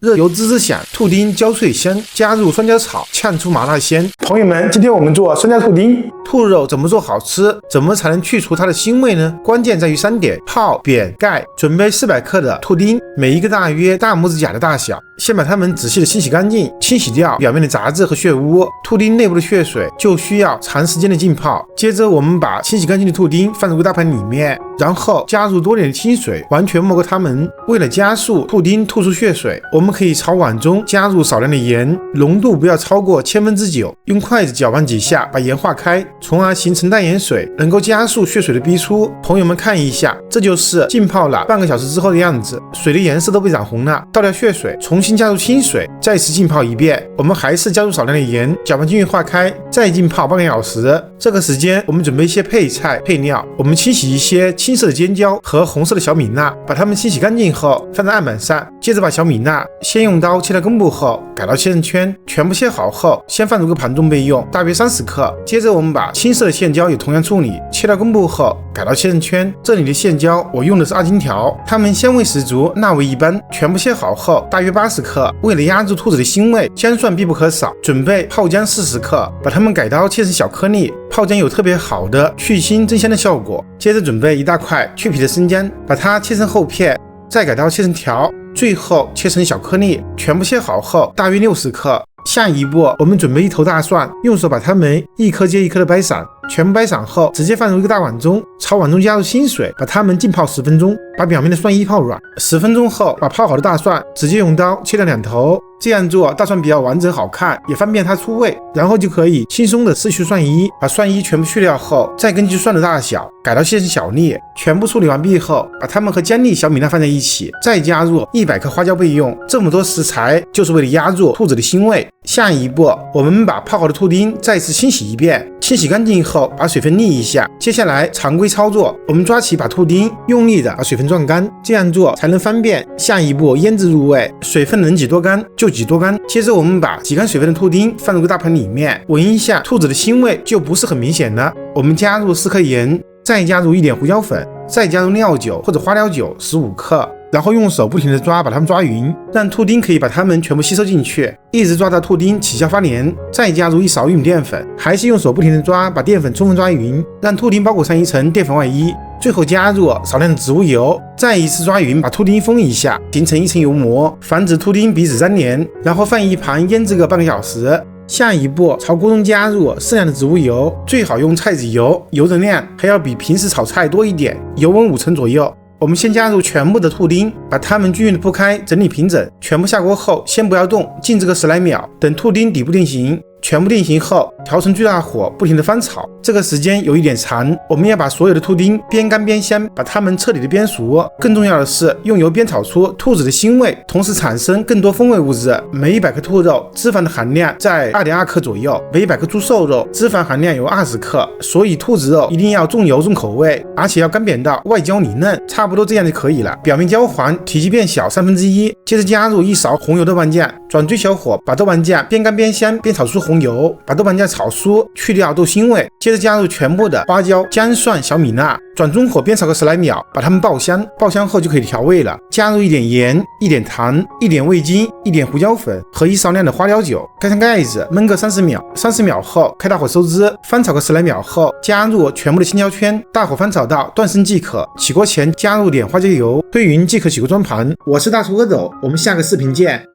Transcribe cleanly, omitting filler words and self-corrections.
热油滋滋响，兔丁焦脆香，加入酸椒炒，炝出麻辣鲜。朋友们，今天我们做酸椒兔丁。兔肉怎么做好吃？怎么才能去除它的腥味呢？关键在于3点：泡、扁、盖。准备400克的兔丁，每一个大约大拇指甲的大小。先把它们仔细的清洗干净，清洗掉表面的杂质和血污。兔丁内部的血水就需要长时间的浸泡。接着我们把清洗干净的兔丁放入个大盘里面，然后加入多点的清水，完全没过它们。为了加速兔丁吐出血水，我们可以朝碗中加入少量的盐，浓度不要超过9/1000，用筷子搅拌几下，把盐化开，从而形成淡盐水，能够加速血水的逼出。朋友们看一下，这就是浸泡了半个小时之后的样子，水的颜色都被染红了。倒掉血水，重新加入清水，再次浸泡一遍。我们还是加入少量的盐，搅拌均匀化开，再浸泡半个小时。这个时间我们准备一些配菜配料，我们清洗一些青色的尖椒和红色的小米辣，把它们清洗干净后放在案板上。接着把小米辣先用刀切到根部后改刀切成圈，全部切好后先放入个盘中备用，大约30克。接着我们把青色的线椒也同样处理，切到根部后改刀切成圈。这里的线椒我用的是2荆条，它们香味十足，辣味一般。全部切好后大约80克。为了压住兔子的腥味，姜蒜必不可少。准备泡姜40克，把它们改刀切成小颗粒。泡姜有特别好的去腥增香的效果。接着准备1大块去皮的生姜，把它切成厚片，再改刀切成条，最后切成小颗粒。全部切好后大约60克。下一步我们准备1头大蒜，用手把它们一颗接一颗的掰散，全部掰散后直接放入一个大碗中，朝碗中加入清水，把它们浸泡10分钟，把表面的蒜衣泡软。10分钟后把泡好的大蒜直接用刀切掉2头，这样做大蒜比较完整好看，也方便它出味。然后就可以轻松的撕去蒜衣，把蒜衣全部去掉后，再根据蒜的大小改刀切成小粒。全部处理完毕后，把它们和姜粒、小米辣放在一起，再加入100克花椒备用。这么多食材就是为了压住兔子的腥味。下一步我们把泡好的兔丁再次清洗一遍，清洗干净后把水分沥一下。接下来常规操作，我们抓起把兔丁用力的把水分撞干，这样做才能方便下一步腌制入味，水分能挤多干就挤多干。接着我们把挤干水分的兔丁放入个大盆里面，闻一下兔子的腥味就不是很明显了。我们加入4克盐，再加入1点胡椒粉，再加入料酒或者花雕酒15克，然后用手不停的抓，把它们抓匀，让兔丁可以把它们全部吸收进去，一直抓到兔丁起效发黏。再加入1勺玉米淀粉，还是用手不停的抓，把淀粉充分抓匀，让兔丁包裹上一层淀粉外衣。最后加入少量的植物油，再一次抓匀，把兔丁封一下，形成一层油膜，防止兔丁彼此粘连。然后放一旁腌制个半个小时。下一步朝锅中加入适量的植物油，最好用菜籽油，油的量还要比平时炒菜多一点，油温5成左右。我们先加入全部的兔丁，把它们均匀的铺开，整理平整。全部下锅后先不要动，静置个10来秒，等兔丁底部定型。全部定型后，调成最大火，不停的翻炒。这个时间有一点长，我们要把所有的兔丁边干边香，把它们彻底的煸熟。更重要的是，用油煸炒出兔子的腥味，同时产生更多风味物质。每100克兔肉脂肪的含量在2.2克左右，每100克猪瘦肉脂肪含量有20克，所以兔子肉一定要重油重口味，而且要干煸到外焦里嫩，差不多这样就可以了。表面焦黄，体积变小1/3。接着加入1勺红油豆瓣酱，转最小火把豆瓣酱边干边香，煸炒出红油，把豆瓣酱炒酥，去掉豆腥味。接着加入全部的花椒、姜蒜、小米辣，转中火煸炒个10来秒，把它们爆香。爆香后就可以调味了，加入1点盐、1点糖、1点味精、1点胡椒粉和1勺量的花雕酒，盖上盖子焖个30秒。30秒后开大火收汁，翻炒个10来秒后，加入全部的青椒圈，大火翻炒到断生即可。起锅前加入点花椒油，推匀即可起锅装盘。我是大厨阿斗，我们下个视频见。